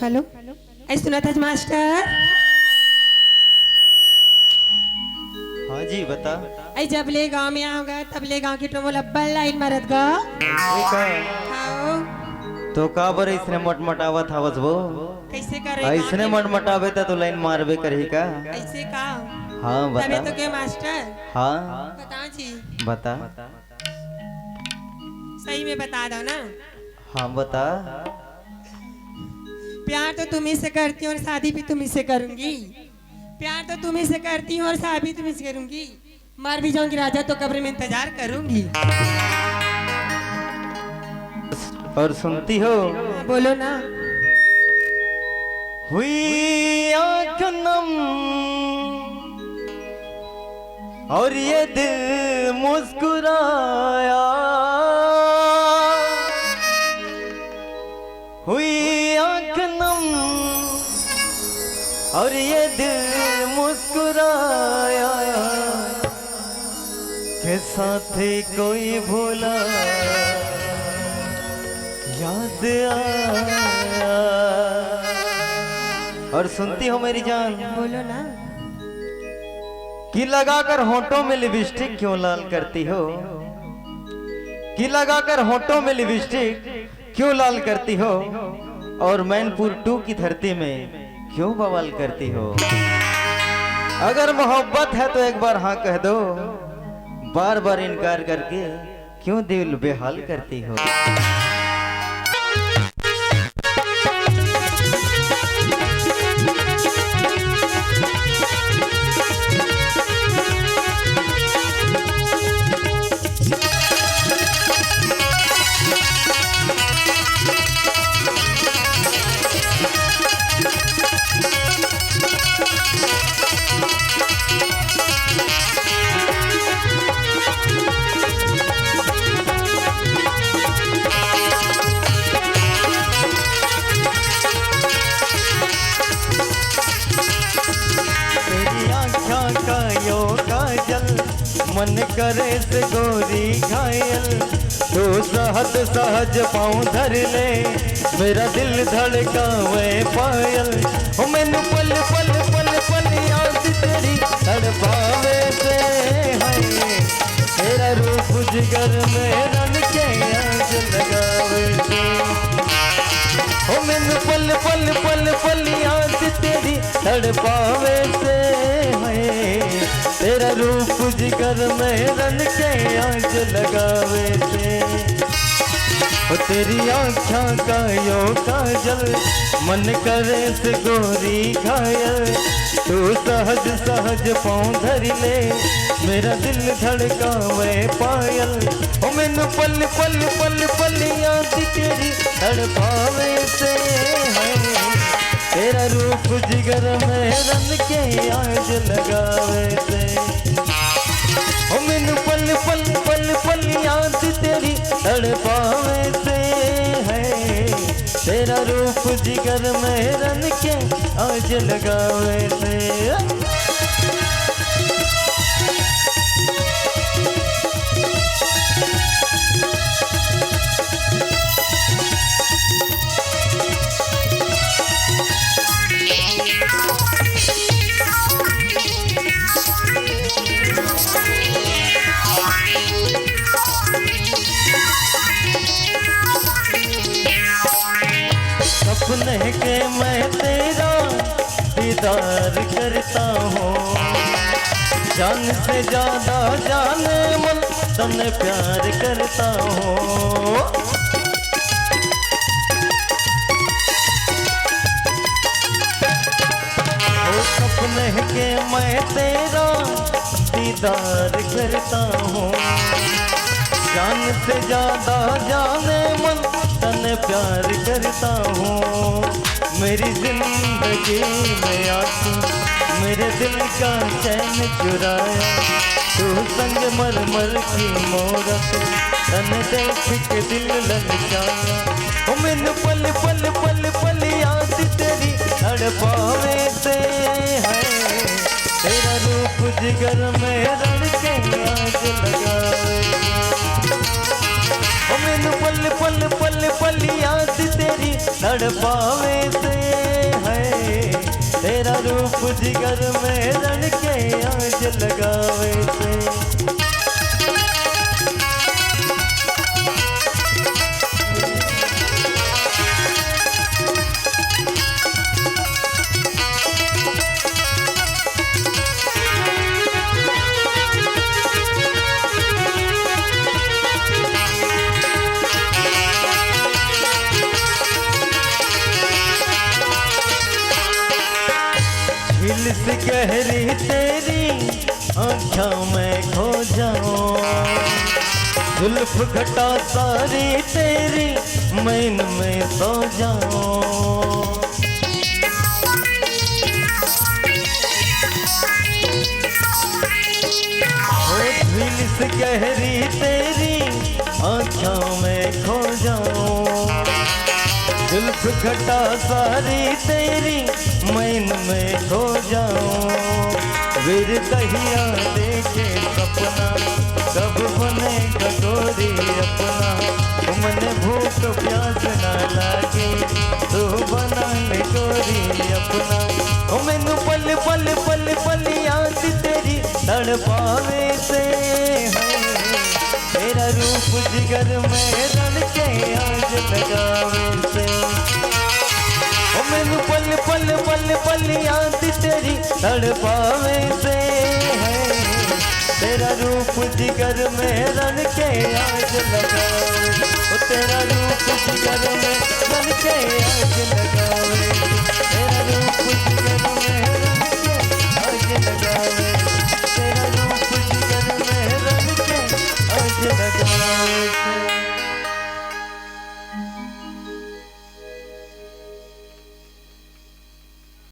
Hello ऐ सुना था master. हाँ जी बता। ऐ जब ले गांव में आओगा तब ले गांव की टोमल अब्बल लाइन मारत गा। हाँ तो का बर इसने मटमटावत हवस वो? कैसे करे ऐसने मटमटावे तो लाइन मारबे करही का? ऐसे का? हाँ तबे बता। तो के मास्टर हाँ बताओ जी, बता। सही में बता दो ना। हाँ बता। प्यार तो तुम्ही से करती हूँ और शादी भी तुम्ही से करूंगी। प्यार तो तुम्ही से करती हूँ और शादी भी तुम्ही से करूंगी। मर भी जाऊंगी राजा तो कब्र में इंतजार करूंगी। और सुनती हो? हाँ, बोलो ना। हुई आँख नम और ये दिल मुस्कुराया, हुई आँख नम और ये दिल मुस्कुराया, के साथी कोई भूला याद आया। और सुनती हो मेरी जान? बोलो ना। कि लगाकर होंठों में लिपस्टिक क्यों लाल करती हो? कि लगाकर होंठों में लिपस्टिक क्यों लाल करती हो? और मैनपुर 2 की धरती में क्यों बवाल करती हो? अगर मोहब्बत है तो एक बार हाँ कह दो, बार बार इनकार करके क्यों दिल बेहाल करती हो? मन करे से गोरी घायल, तो सहज सहज पाँव धर ले, मेरा दिल धड़कावे पायल। ओ मैनू पल पल पल पल याद तेरी तड़पावे से है, तेरा रूप जिगर में रन के आँच लगावे से। ओ मैनू पल पल पल पल याद तेरी तड़पावे से है, तेरा रूप जिगर में रन के आँच लगावे से। ओ तेरी आँखों का यो काजल, मन करे से गोरी घायल, तू सहज सहज पाँव धर ले, मेरा दिल धड़कावे पायल। ओ मैनू पल पल पल पल याद तेरी तड़पावे से है, तेरा रूप जिगर में रन के आँच लगावे से। ओ मैनू पल पल पल पल याद तेरी तड़पावे से है, तेरा रूप जिगर में रन के आँच लगावे से। सपने के मैं तेरा दीदार करता हूँ, जान से ज्यादा जान मन तने प्यार करता हूँ। सपने के मैं तेरा दीदार करता हूँ, जान से ज्यादा जाने मन तने प्यार करता हूँ। मेरी जिंदगी में आके मेरे दिल का चैन चुराया, तू संग मर मर की मोरत तन देख के दिल ललचाया। ओ मैनू पल पल पल पल याद तेरी तड़पावे से है, तेरा रूप जिगर में रन के आँच लगावे। ओ मैनू पल पल पल पल याद तेरी तड़पावे से जिगर में रण के आज लगावे से। झील सी गहरी तेरी आँखों में खो जाऊं, जुल्फ घटा सारी तेरी मैन में सो जाऊं। झील सी गहरी तेरी आँखों में खो जाऊं, जुल्फ घटा सारी तेरी मैन में खो जाऊं। वीर कहिया देखे सपना कब बने कटोरी अपना, मन भूख प्यास ना लागे तू बना ले गोरी अपना। ओ मैनू पल पल पल पल याद तेरी तड़पावे से है, तेरा रूप जिगर में रण के आज लगावे से। ओ मैनू पल पल पल पल याद तेरी तड़पावे से है, तेरा रूप जिगर में रण के आज लगावे। ओ तेरा रूप जिगर में रण के आज लगावे, तेरा रूप जिगर में रण के आज लगावे।